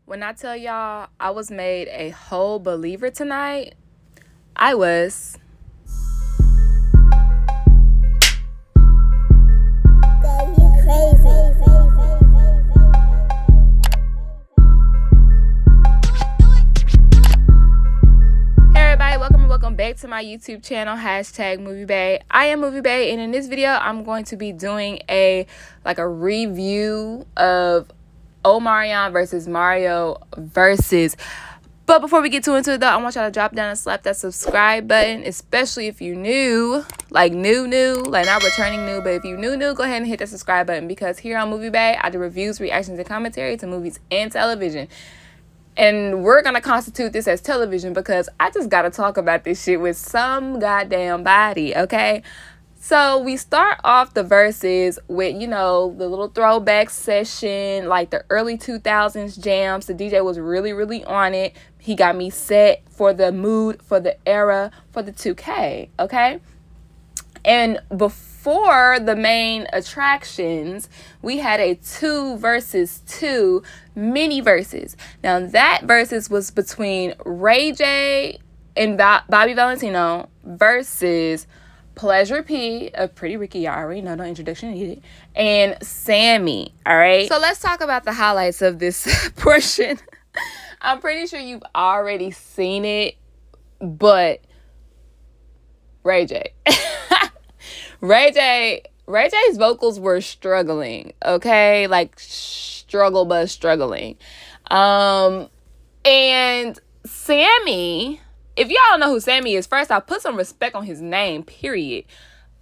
When I tell y'all I was made a whole believer tonight, I was. Hey everybody, welcome back to my YouTube channel, #MovieBae. I am MovieBae, and in this video I'm going to be doing a review of Omarion versus Mario Verzuz. But before we get too into it though, I want y'all to drop down and slap that subscribe button, especially if you're new, like not returning new, but if you're new, go ahead and hit that subscribe button, because here on MovieBae, I do reviews, reactions, and commentary to movies and television. And we're going to constitute this as television because I just got to talk about this shit with some goddamn body, okay? So we start off the Verzuz with, the little throwback session, like the early 2000s jams. The DJ was really, really on it. He got me set for the mood, for the era, for the 2K, okay? And before the main attractions, we had a 2 versus 2 mini Verzuz. Now that Verzuz was between RayJ and Bobby Valentino versus Pleasure P of Pretty Ricky, y'all already know, no introduction needed, and Sammie, all right? So let's talk about the highlights of this portion. I'm pretty sure you've already seen it, but RayJ. RayJ's vocals were struggling, okay? Like, struggling. And Sammie, if y'all don't know who Sammie is, first I'll put some respect on his name, period.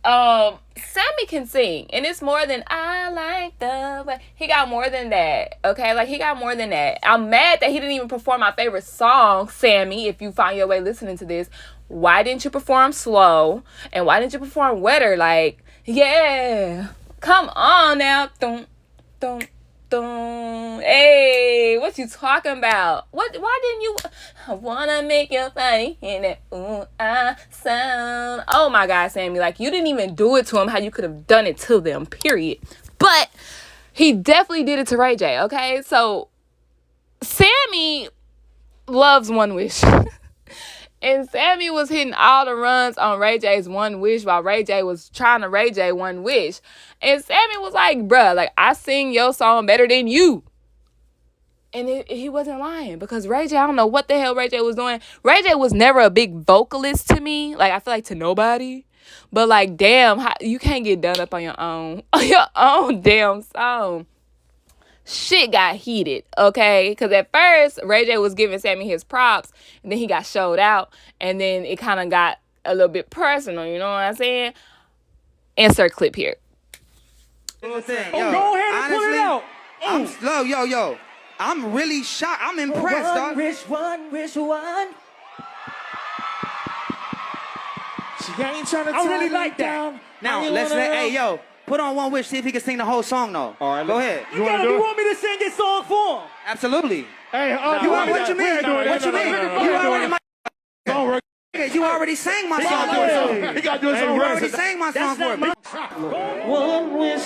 Sammie can sing, and it's more than I like the way. He got more than that, okay? Like, he got more than that. I'm mad that he didn't even perform my favorite song, Sammie, if you find your way listening to this. Why didn't you perform Slow? And why didn't you perform Wetter? Like, yeah, come on now. Dun, dun, dun. Hey, what you talking about? Why didn't you? I wanna make your body in that ooh ah sound. Oh my God, Sammie, like, you didn't even do it to him how you could have done it to them, period. But he definitely did it to RayJ, okay? So Sammie loves One Wish. And Sammie was hitting all the runs on RayJ's One Wish while RayJ was trying to RayJ One Wish. And Sammie was like, bruh, like, I sing your song better than you. And he wasn't lying, because RayJ, I don't know what the hell RayJ was doing. RayJ was never a big vocalist to me. Like, I feel like to nobody. But, like, damn, you can't get done up on your own damn song. Shit got heated, okay? Because at first, RayJ was giving Sammie his props, and then he got showed out, and then it kind of got a little bit personal, you know what I'm saying? Insert clip here. Go ahead and pull it out. I'm slow, yo. I'm really shocked. I'm impressed, dog. One wish. She ain't trying to I really like that. Now, put on One Wish, see if he can sing the whole song, though. All right, go ahead. You want me to sing this song for him? Absolutely. Hey, what you mean? You already sang my song for him. He got to do his own You already sang my song for him. One wish.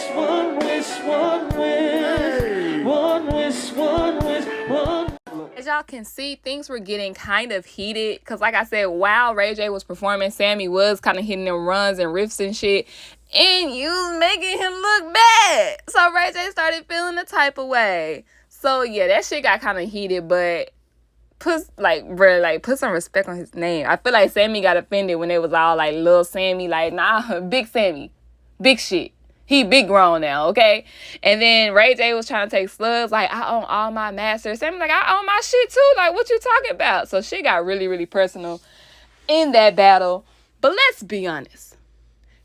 As y'all can see, things were getting kind of heated, because like I said, while RayJ was performing, Sammie was kind of hitting them runs and riffs and shit, and you was making him look bad. So RayJ started feeling the type of way. So yeah, that shit got kind of heated, but put some respect on his name. I feel like Sammie got offended when they was all like, Lil Sammie, like, nah, Big Sammie, big shit. He big grown now, okay? And then RayJ was trying to take slugs, like, I own all my masters. Sammie like, I own my shit too. Like, what you talking about? So shit got really, really personal in that battle. But let's be honest.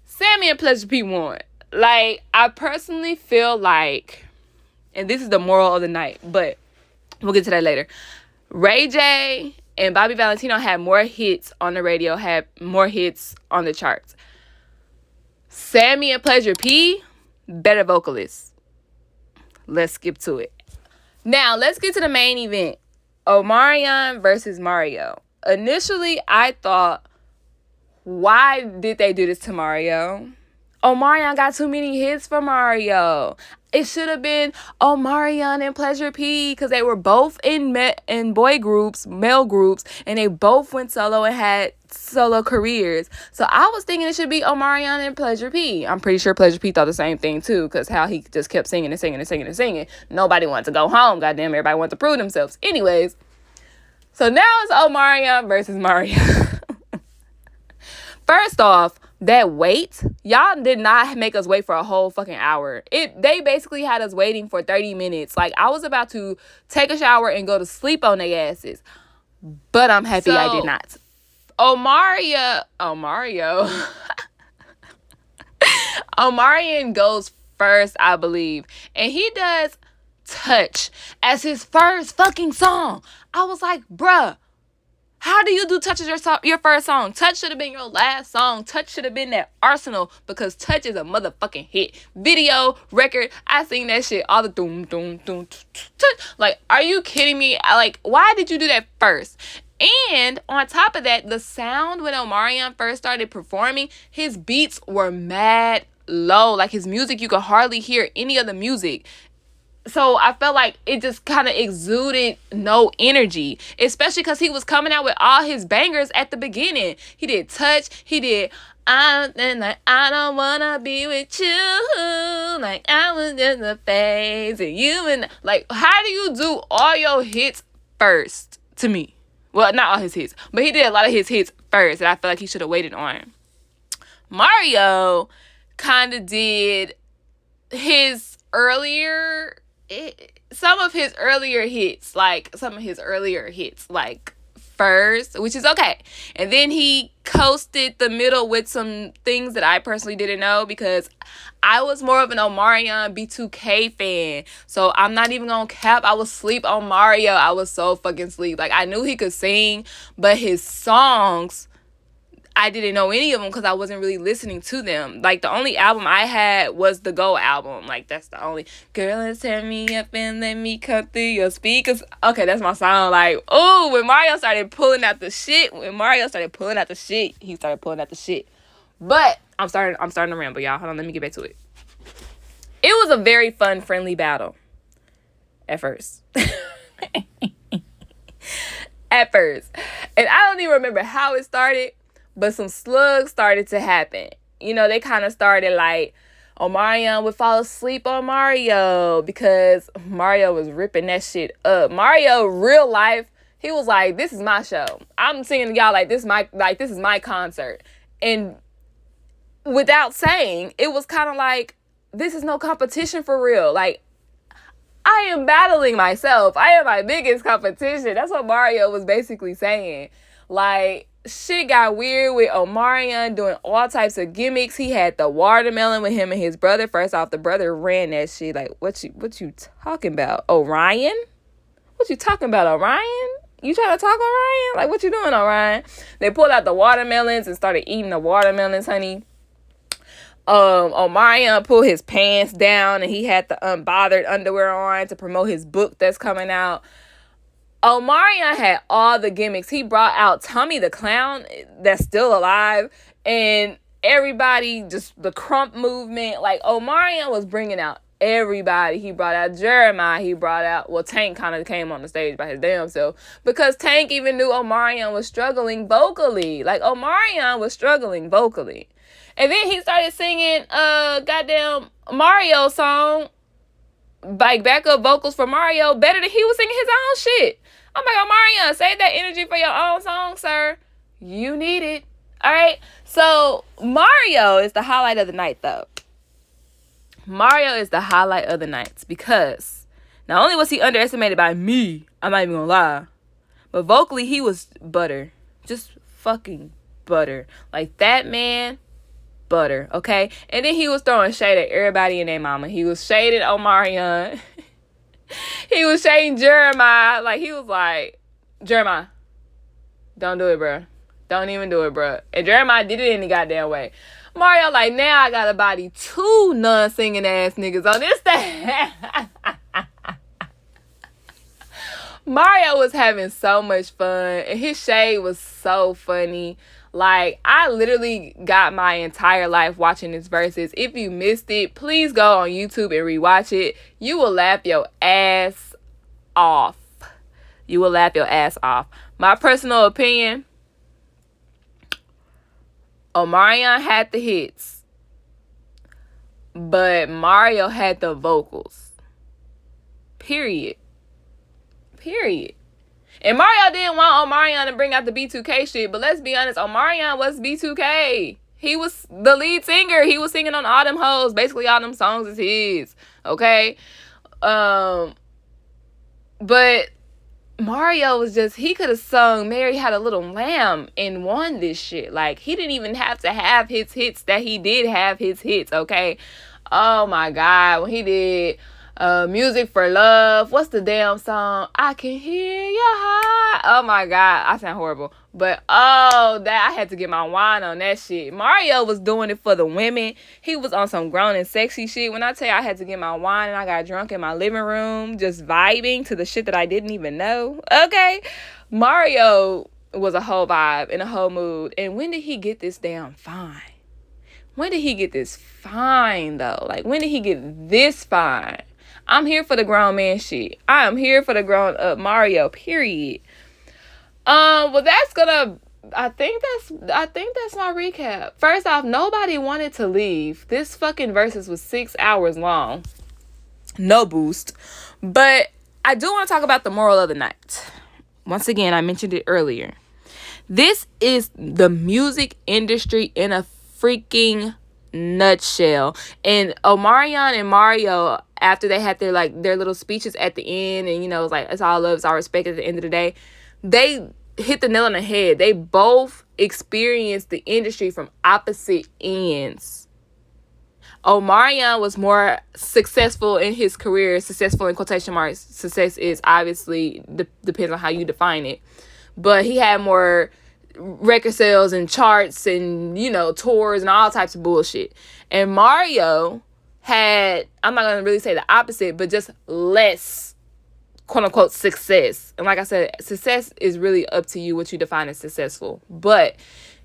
Sammie and Pleasure P won. Like, I personally feel like, and this is the moral of the night, but we'll get to that later. RayJ and Bobby Valentino had more hits on the radio, had more hits on the charts. Sammie and Pleasure P, better vocalists. Let's skip to it. Now, let's get to the main event. Omarion versus Mario. Initially, I thought, why did they do this to Mario? Omarion got too many hits for Mario. It should have been Omarion and Pleasure P, because they were both in boy groups, male groups, and they both went solo and had solo careers. So I was thinking it should be Omarion and Pleasure P. I'm pretty sure Pleasure P thought the same thing too, because how he just kept singing and singing and singing and singing. Nobody wanted to go home. Goddamn, everybody wanted to prove themselves. Anyways, so now it's Omarion versus Mario. First off, that wait, y'all did not make us wait for a whole fucking hour. They basically had us waiting for 30 minutes. Like, I was about to take a shower and go to sleep on their asses. But I'm happy I did not. Omarion goes first, I believe. And he does Touch as his first fucking song. I was like, bruh, how do you do Touch as your first song? Touch should have been your last song. Touch should have been that arsenal, because Touch is a motherfucking hit. Video, record, I sing that shit all the doom, doom, doom, touch. Like, are you kidding me? Like, why did you do that first? And on top of that, the sound when Omarion first started performing, his beats were mad low. Like, his music, you could hardly hear any of the music. So I felt like it just kind of exuded no energy, especially because he was coming out with all his bangers at the beginning. He did Touch. He did I don't wanna be with you, like I was just a phase, and you and like, how do you do all your hits first? To me, well, not all his hits, but he did a lot of his hits first, and I feel like he should have waited on. Mario kind of did his earlier. Some of his earlier hits, like first, which is okay. And then he coasted the middle with some things that I personally didn't know, because I was more of an Omarion B2K fan. So I'm not even gonna cap. I was sleep on Mario. I was so fucking sleep. Like, I knew he could sing, but his songs, I didn't know any of them because I wasn't really listening to them. Like, the only album I had was the Go album. Like, that's the only. Girl, turn me up and let me come through your speakers. Okay, that's my song. Like, oh, when Mario started pulling out the shit, he started pulling out the shit. But I'm starting to ramble, y'all. Hold on, let me get back to it. It was a very fun, friendly battle. At first. At first. And I don't even remember how it started. But some slugs started to happen. You know, they kind of started like, Omarion would fall asleep on Mario because Mario was ripping that shit up. Mario, real life, he was like, this is my show. I'm singing to y'all like this is my concert. And without saying, it was kind of like, this is no competition for real. Like, I am battling myself. I am my biggest competition. That's what Mario was basically saying. Like, shit got weird with Omarion doing all types of gimmicks. He had the watermelon with him and his brother. First off, the brother ran that shit. Like, what you talking about, Orion? What you talking about, Orion? You trying to talk, Orion? Like, what you doing, Orion? They pulled out the watermelons and started eating the watermelons, honey. Omarion pulled his pants down and he had the unbothered underwear on to promote his book that's coming out. Omarion had all the gimmicks. He brought out Tommy the Clown that's still alive, and everybody, just the crump movement. Like, Omarion was bringing out everybody. He brought out Jeremiah. He brought out, well, Tank kind of came on the stage by his damn self, because Tank even knew Omarion was struggling vocally. Like, Omarion was struggling vocally. And then he started singing goddamn Mario song, like backup vocals for Mario, better than he was singing his own shit. I'm like, Omarion, save that energy for your own song, sir. You need it. All right. So Mario is the highlight of the night, though. Mario is the highlight of the night because not only was he underestimated by me, I'm not even gonna lie, but vocally he was butter. Just fucking butter. Like, that man, butter, okay? And then he was throwing shade at everybody and their mama. He was shading Omarion. He was shading Jeremiah. Like, he was like, Jeremiah, don't do it, bro. Don't even do it, bro. And Jeremiah did it any goddamn way. Mario like, now I gotta body 2 non-singing ass niggas on this thing. Mario was having so much fun, and his shade was so funny. Like, I literally got my entire life watching this Verzuz. If you missed it, please go on YouTube and rewatch it. You will laugh your ass off. You will laugh your ass off. My personal opinion, Omarion had the hits, but Mario had the vocals. Period. And Mario didn't want Omarion to bring out the B2K shit, but let's be honest, Omarion was B2K. He was the lead singer. He was singing on all them hoes. Basically, all them songs is his. Okay? But Mario was just, he could have sung Mary Had a Little Lamb and won this shit. Like, he didn't even have to have his hits that he did have his hits, okay? Oh my God. When he did Music for Love. What's the damn song? I Can Hear Your Heart. Oh my God. I sound horrible. But that I had to get my wine on that shit. Mario was doing it for the women. He was on some grown and sexy shit. When I tell you I had to get my wine and I got drunk in my living room just vibing to the shit that I didn't even know. Okay. Mario was a whole vibe and a whole mood. And when did he get this damn fine? When did he get this fine though? Like, when did he get this fine? I'm here for the grown man shit. I am here for the grown up Mario, period. Well, I think that's my recap. First off, nobody wanted to leave. This fucking Verzuz was 6 hours long. No boost. But I do want to talk about the moral of the night. Once again, I mentioned it earlier. This is the music industry in a freaking nutshell. And Omarion and Mario, after they had their little speeches at the end, and it was like, it's all love, it's all respect at the end of the day, they hit the nail on the head. They both experienced the industry from opposite ends. Omarion was more successful in his career. Successful in quotation marks. Success is obviously depends on how you define it. But he had more record sales and charts and tours and all types of bullshit. And Mario had, I'm not gonna really say the opposite, but just less quote unquote success. And like I said, success is really up to you what you define as successful. But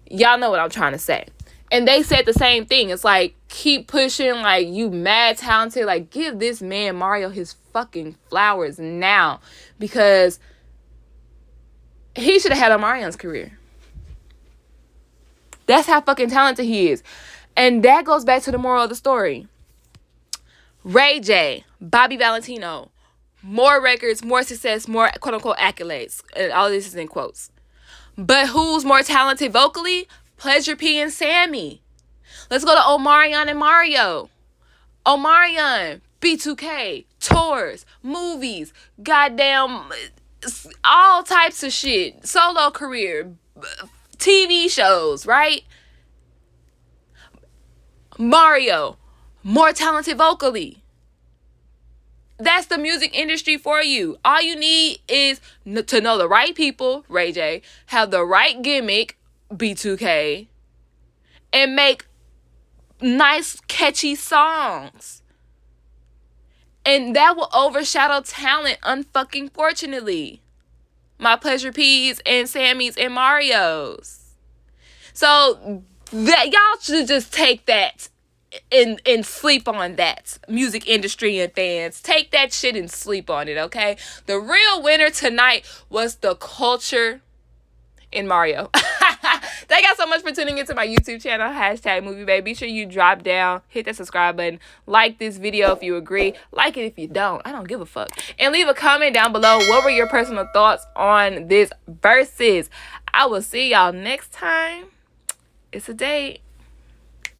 y'all know what I'm trying to say. And they said the same thing. It's like, keep pushing, like, you mad talented, like, give this man Mario his fucking flowers now, because he should have had Omarion's career. That's how fucking talented he is. And that goes back to the moral of the story. RayJ, Bobby Valentino, more records, more success, more quote-unquote accolades. And all this is in quotes. But who's more talented vocally? Pleasure P and Sammie. Let's go to Omarion and Mario. Omarion, B2K, tours, movies, goddamn, all types of shit. Solo career, TV shows, right? Mario, more talented vocally. That's the music industry for you. All you need is to know the right people, RayJ, have the right gimmick, B2K, and make nice, catchy songs. And that will overshadow talent, unfucking fortunately. My Pleasure P's and Sammie's and Mario's. So that y'all should just take that and sleep on that. Music industry and fans, take that shit and sleep on it, okay? The real winner tonight was the culture in Mario. Thank y'all so much for tuning into my YouTube channel, #moviebae. Be sure you drop down, hit that subscribe button, like this video if you agree, like it if you don't. I don't give a fuck. And leave a comment down below. What were your personal thoughts on this Verzuz? I will see y'all next time. It's a date.